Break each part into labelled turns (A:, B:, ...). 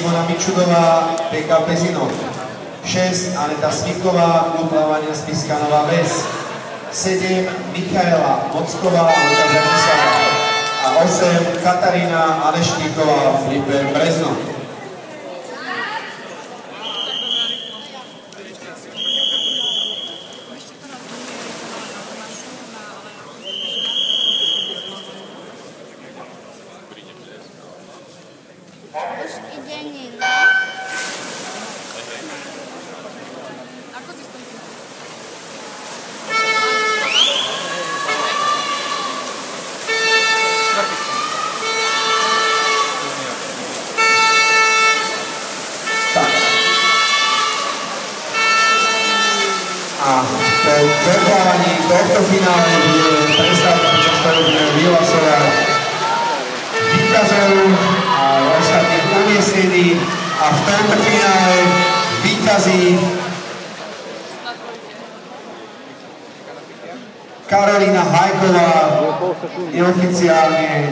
A: Simona Mičudová, PK Pezinov. 6 Aneta Smiková, uplávania Spišská Nová Ves. 7 Michaela Mocková, Olga Zatisová. A 8 Katarína Alešníková, Filipe Brezno.
B: Už ide Nina. Ako si s tom tým?
A: A po predvávaní tohto finále bude prestávka, počas ktorého budeme vyhlasovať víťazov a ostatných umiestnených. A v tomto finále víťazí Karolína Hajková, neoficiálne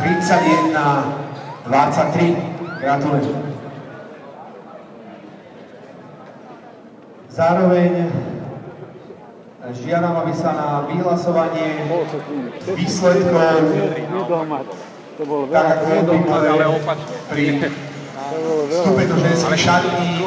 A: 31-23. Gratulujem. Zároveň žiadam, aby sa na vyhlasovanie výsledkov, tak ako obvykle pri vstupe do ženských šatní,